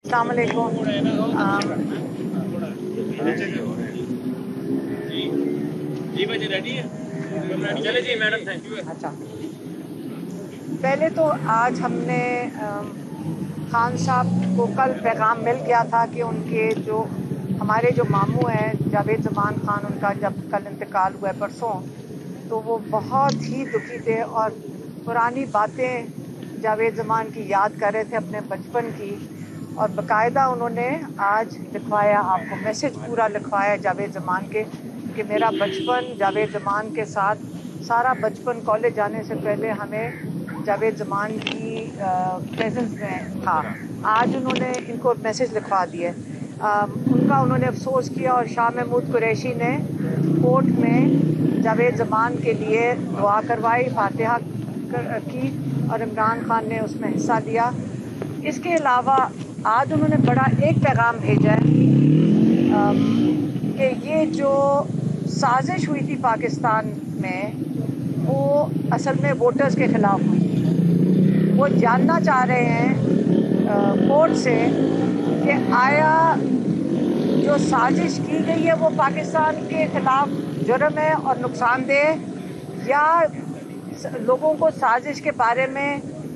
अस्सलाम वालेकुम। चले जी मैडम, थैंक यू। अच्छा, पहले तो आज हमने खान साहब को कल पैगाम मिल गया था कि उनके जो हमारे जो मामू हैं जावेद ज़मान खान, उनका जब कल इंतकाल हुआ है परसों, तो वो बहुत ही दुखी थे और पुरानी बातें जावेद ज़मान की याद कर रहे थे, अपने बचपन की। और बाकायदा उन्होंने आज लिखवाया, आपको मैसेज पूरा लिखवाया जावेद ज़मान के कि मेरा बचपन जावेद ज़मान के साथ, सारा बचपन कॉलेज जाने से पहले हमें जावेद ज़मान की प्रेजेंस में था। आज उन्होंने इनको मैसेज लिखवा दिए। उनका उन्होंने अफसोस किया और शाह महमूद कुरैशी ने कोर्ट में जावेद ज़मान के लिए दुआ करवाई, फातिहा की और इमरान खान ने उसमें हिस्सा लिया। इसके अलावा आज उन्होंने बड़ा एक पैगाम भेजा है कि ये जो साजिश हुई थी पाकिस्तान में, वो असल में वोटर्स के ख़िलाफ़ हुई। वो जानना चाह रहे हैं कोर्ट से कि आया जो साजिश की गई है वो पाकिस्तान के ख़िलाफ़ जुर्म है और नुकसानदेह, या लोगों को साजिश के बारे में,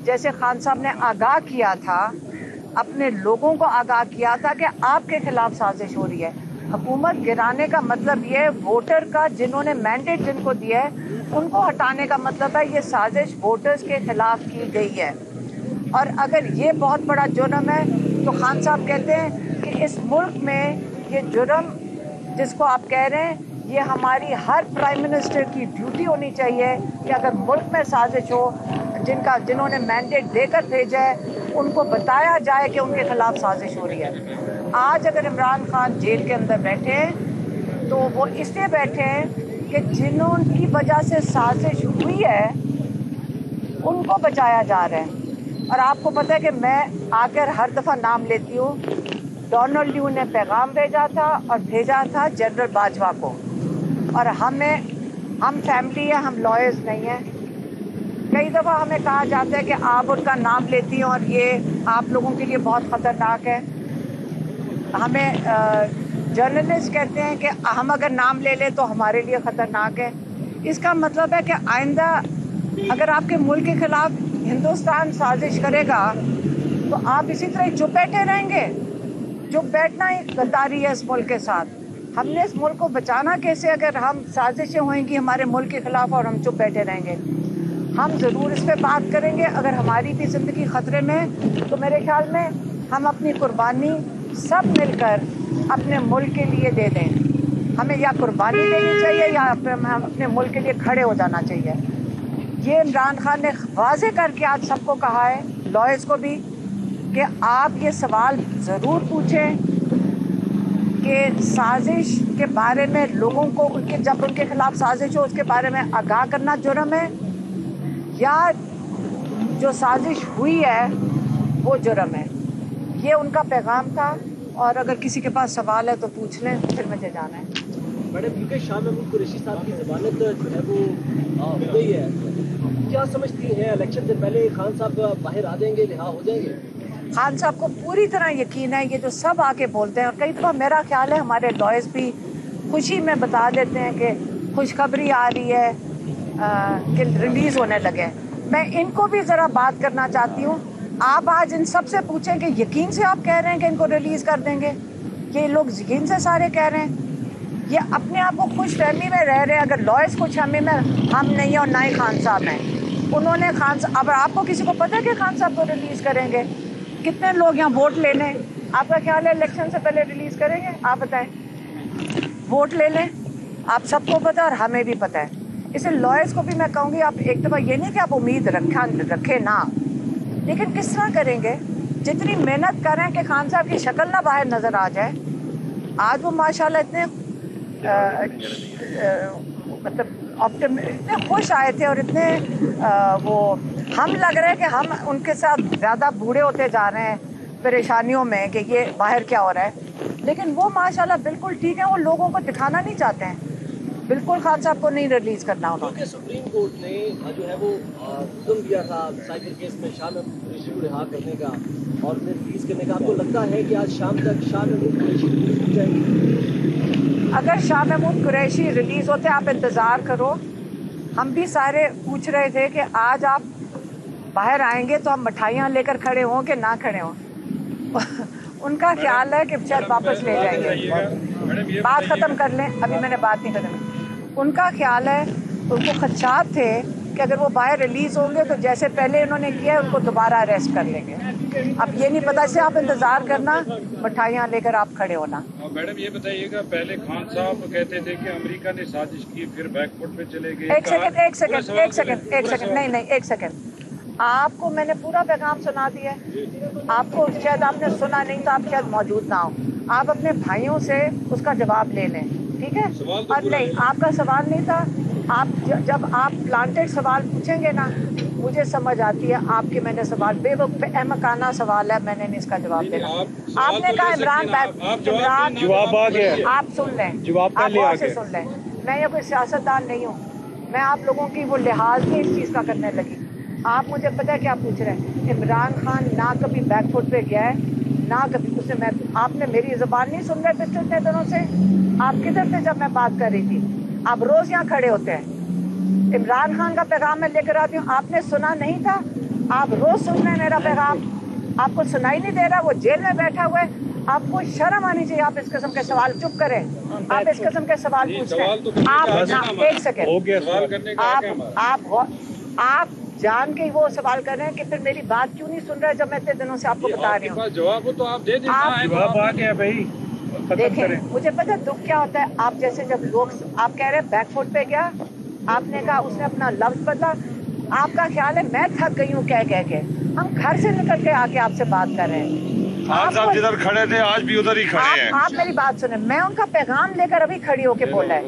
जैसे खान साहब ने आगाह किया था, अपने लोगों को आगाह किया था कि आपके ख़िलाफ़ साजिश हो रही है। हुकूमत गिराने का मतलब ये वोटर का, जिन्होंने मैंडेट जिनको दिया है उनको हटाने का मतलब है ये साजिश वोटर्स के ख़िलाफ़ की गई है। और अगर ये बहुत बड़ा जुर्म है तो खान साहब कहते हैं कि इस मुल्क में ये जुर्म जिसको आप कह रहे हैं, ये हमारी हर प्राइम मिनिस्टर की ड्यूटी होनी चाहिए कि अगर मुल्क में साजिश हो, जिन्होंने मैंडेट देकर भेजा है उनको बताया जाए कि उनके ख़िलाफ़ साजिश हो रही है। आज अगर इमरान खान जेल के अंदर बैठे हैं तो वो इसलिए बैठे हैं कि जिनकी वजह से साजिश हुई है उनको बचाया जा रहा है। और आपको पता है कि मैं आकर हर दफ़ा नाम लेती हूँ। डोनाल्ड ल्यू ने पैगाम भेजा था और भेजा था जनरल बाजवा को, और हम फैमिली है, हम लॉयर्स नहीं हैं। कई दफ़ा हमें कहा जाता है कि आप उनका नाम लेती हैं और ये आप लोगों के लिए बहुत ख़तरनाक है। हमें जर्नलिस्ट कहते हैं कि हम अगर नाम ले लें तो हमारे लिए ख़तरनाक है। इसका मतलब है कि आइंदा अगर आपके मुल्क के ख़िलाफ़ हिंदुस्तान साजिश करेगा तो आप इसी तरह चुप बैठे रहेंगे। चुप बैठना ही गद्दारी है इस मुल्क के साथ। हमने इस मुल्क को बचाना कैसे अगर हम साजिशें होंगी हमारे मुल्क के ख़िलाफ़ और हम चुप बैठे रहेंगे। हम ज़रूर इस पर बात करेंगे। अगर हमारी भी ज़िंदगी ख़तरे में तो मेरे ख्याल में हम अपनी कुर्बानी सब मिलकर अपने मुल्क के लिए दे दें। हमें या कुर्बानी देनी चाहिए या अपने मुल्क के लिए खड़े हो जाना चाहिए। ये इमरान खान ने वाज़े करके आज सबको कहा है, लॉयर्स को भी, कि आप ये सवाल ज़रूर पूछें कि साजिश के बारे में लोगों को जब उनके ख़िलाफ़ साजिश हो उसके बारे में आगाह करना जुर्म है, या जो साजिश हुई है वो जुर्म है। ये उनका पैगाम था, और अगर किसी के पास सवाल है तो पूछ लें, फिर मुझे जाना है। मैडम, क्योंकि शाह महमूद कुरैशी साहब की ज़मानत जो है वो हो गई है, क्या समझती हैं इलेक्शन से पहले खान साहब बाहर आ जाएंगे, रिहा हो जाएंगे? खान साहब को पूरी तरह यकीन है। ये जो सब आके बोलते हैं, और कई दफ़ा मेरा ख्याल है हमारे लॉयर्स भी खुशी में बता देते हैं कि खुशखबरी आ रही है कि रिलीज़ होने लगे। मैं इनको भी ज़रा बात करना चाहती हूँ। आप आज इन सब से पूछें कि यकीन से आप कह रहे हैं कि इनको रिलीज़ कर देंगे? ये लोग यकीन से सारे कह रहे हैं, ये अपने आप को खुश फहमी में रह रहे हैं। अगर लॉयर्स खुश फहमी में, हम नहीं और ना ही खान साहब हैं। उन्होंने अब आपको किसी को पता है कि खान साहब को रिलीज़ करेंगे? कितने लोग यहाँ वोट लेने, आपका ख्याल है इलेक्शन से पहले रिलीज़ करेंगे? आप बताएं। वोट ले लें, आप सबको पता है और हमें भी पता है। इसे लॉयर्स को भी मैं कहूँगी, आप एक दफ़ा ये नहीं कि आप उम्मीद रखें ना, लेकिन किस तरह करेंगे? जितनी मेहनत कर रहे हैं कि खान साहब की शक्ल ना बाहर नज़र आ जाए। आज वो माशाल्लाह इतने मतलब इतने खुश आए थे और इतने वो, हम लग रहे हैं कि हम उनके साथ ज़्यादा बूढ़े होते जा रहे हैं परेशानियों में कि ये बाहर क्या हो रहा है, लेकिन वो माशाल्लाह बिल्कुल ठीक है। वो लोगों को दिखाना नहीं चाहते हैं, बिल्कुल खान साहब को नहीं रिलीज़ करना उन्होंने। सुप्रीम कोर्ट ने जो है वो हुक्म दिया था साइबर केस में शाह महमूद कुरैशी को रिहा करने का, और फिर रिलीज करने का? आपको लगता है कि आज शाम तक शाह महमूद कुरैशी रिलीज हो जाएंगे? अगर शाह महमूद कुरैशी रिलीज होते आप इंतज़ार करो। हम भी सारे पूछ रहे थे कि आज आप बाहर आएंगे तो हम मिठाइयाँ लेकर खड़े हों कि ना खड़े हों। उनका ख्याल है कि शायद वापस ले जाएंगे। बात ख़त्म कर लें, अभी मैंने बात नहीं ख़त्म। उनका ख्याल है, उनको खदशात थे कि अगर वो बाहर रिलीज़ होंगे तो जैसे पहले इन्होंने किया उनको दोबारा अरेस्ट कर लेंगे। अब ये नहीं पता, से आप इंतज़ार करना, मिठाइयाँ लेकर आप खड़े होना। मैडम ये बताइएगा, पहले खान साहब कहते थे कि अमेरिका ने साजिश की, फिर बैकफुट पे चले गए। एक सेकंड, नहीं, एक सेकंड। आपको मैंने पूरा पैगाम सुना दिया है। आपको शायद आपने सुना नहीं तो आप शायद मौजूद ना हो। आप अपने भाइयों से उसका जवाब ले लें, ठीक है? और नहीं, आपका सवाल नहीं था। आप जब आप प्लांटेड सवाल पूछेंगे ना, मुझे समझ आती है आपके मैंने सवाल बेवकूफ़ाना सवाल है, मैंने नहीं इसका जवाब देना। आपने कहा इमरान, जवाब आ गया, आप सुन लें, जवाब आप गौर से सुन लें। मैं ये कोई सियासतदान नहीं हूँ, मैं आप लोगों की वो लिहाज नहीं इस चीज़ का करने लगी। आप मुझे पता है क्या पूछ रहे हैं। इमरान खान ना कभी बैकफुट पे गया है, ना कभी उसने, मैं आपने मेरी ज़बान नहीं सुन रहे पिछले इतने दिनों से। आप किधर थे जब मैं बात कर रही थी? आप रोज़ यहाँ खड़े होते हैं। इमरान खान का पैगाम मैं लेकर आती हूँ, आपने सुना नहीं था? आप रोज़ सुन रहे हैं मेरा पैगाम, आपको सुनाई नहीं दे रहा? वो जेल में बैठा हुआ है, आपको शर्म आनी चाहिए। आप इस किस्म के सवाल, चुप करें, आप इस किस्म के सवाल पूछ रहे हैं। आप एक सेकेंड, आप जान के वो सवाल कर रहे हैं कि फिर मेरी बात क्यों नहीं सुन रहे जब मैं इतने दिनों से आपको बता रही हूँ। जवाब तो आप दे दें। जवाब आ गया भाई, देखें, मुझे पता है दुख क्या होता है। आप जैसे जब लोग, आप कह रहे हैं बैकफुट पे गया, आपने कहा उसने अपना लफ्ज बदला। आपका ख्याल है मैं थक गई हूँ कह के। हम घर से निकल के आके आपसे बात कर रहे हैं। खान साहब जिधर खड़े थे आज भी उधर ही खड़े हैं। आप मेरी बात सुने, मैं उनका पैगाम लेकर अभी खड़ी होके बोला है।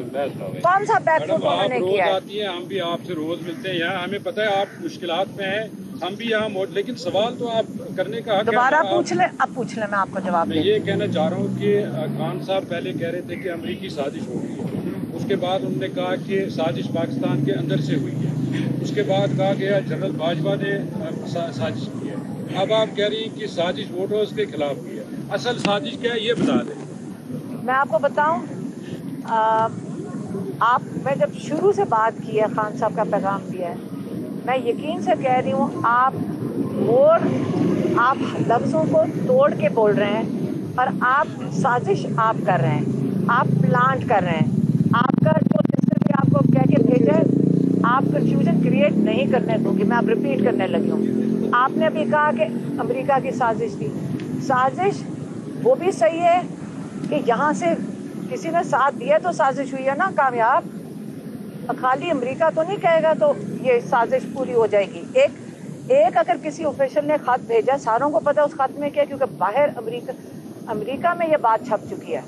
कौन सा बैकफुट उन्होंने किया है? आती हैं, हम भी आपसे रोज मिलते हैं यहाँ, हमें पता है आप मुश्किलात में हैं, हम भी यहाँ लेकिन सवाल तो आप करने का हक है। दोबारा पूछ ले, अब पूछ ले, मैं आपको जवाब मैं ये कहना चाह रहा हूँ कि खान साहब पहले कह रहे थे कि अमरीकी साजिश हो गई है, उसके बाद उन्होंने कहा कि साजिश पाकिस्तान के अंदर से हुई है, उसके बाद कहा गया जनरल बाजवा ने साजिश की है। अब आप कह रही हैं कि साजिश वोटर्स के खिलाफ की है। असल साजिश क्या है ये बता दें। मैं आपको बताऊं, मैं जब शुरू से बात की है, खान साहब का पैगाम दिया है, मैं यकीन से कह रही हूँ, आप लफ्ज़ों को तोड़ के बोल रहे हैं और आप साजिश आप कर रहे हैं, आप प्लांट कर रहे हैं। आपका जो जिसने भी आपको कह के भेजा है, आप कंफ्यूजन क्रिएट नहीं करने दूंगी। मैं अब रिपीट करने लगी हूँ। आपने भी कहा कि अमेरिका की साजिश थी। साजिश वो भी सही है कि यहाँ से किसी ने साथ दिया तो साजिश हुई है ना कामयाब। खाली अमेरिका तो नहीं कहेगा तो ये साजिश पूरी हो जाएगी। एक अगर किसी ऑफिशियल ने खत भेजा, सारों को पता है उस खत में क्या, क्योंकि बाहर अमेरिका में ये बात छप चुकी है।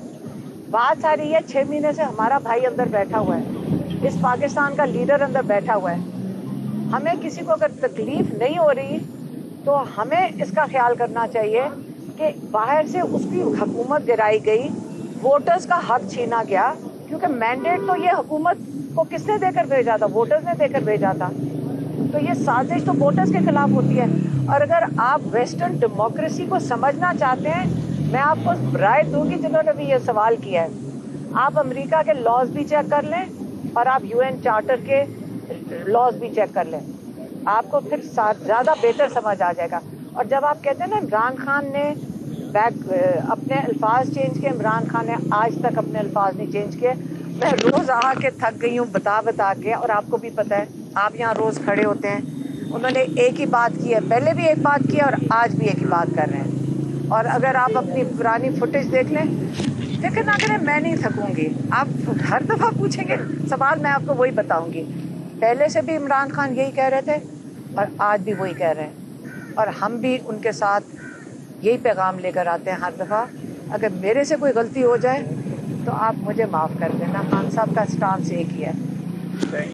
बात सारी है 6 महीने से हमारा भाई अंदर बैठा हुआ है, इस पाकिस्तान का लीडर अंदर बैठा हुआ है। हमें किसी को अगर तकलीफ नहीं हो रही तो हमें इसका ख्याल करना चाहिए कि बाहर से उसकी हुकूमत गिराई गई, वोटर्स का हक छीना गया, क्योंकि मैंडेट तो ये हुकूमत को किसने देकर भेजा था? वोटर्स ने देकर भेजा था। तो ये साजिश तो वोटर्स के खिलाफ होती है। और अगर आप वेस्टर्न डेमोक्रेसी को समझना चाहते हैं, मैं आपको राय दूंगी जिन्होंने भी ये सवाल किया है, आप अमेरिका के लॉज भी चेक कर लें और आप UN चार्टर के लॉज भी चेक कर लें, आपको फिर ज़्यादा बेहतर समझ आ जाएगा। और जब आप कहते हैं ना इमरान खान ने अपने अल्फाज चेंज किए, इमरान खान ने आज तक अपने अल्फाज नहीं चेंज किए। मैं रोज़ आके थक गई हूँ बता के, और आपको भी पता है, आप यहाँ रोज़ खड़े होते हैं। उन्होंने एक ही बात की है, पहले भी एक बात की है और आज भी एक ही बात कर रहे हैं। और अगर आप अपनी पुरानी फुटेज देख लें, फिक्र ना करें, मैं नहीं थकूंगी। आप हर दफ़ा पूछेंगे सवाल, मैं आपको वही बताऊंगी। पहले से भी इमरान खान यही कह रहे थे और आज भी वही कह रहे हैं, और हम भी उनके साथ यही पैगाम लेकर आते हैं हर दफ़ा। अगर मेरे से कोई गलती हो जाए तो आप मुझे माफ़ कर देना। खान साहब का स्टांस एक ही है।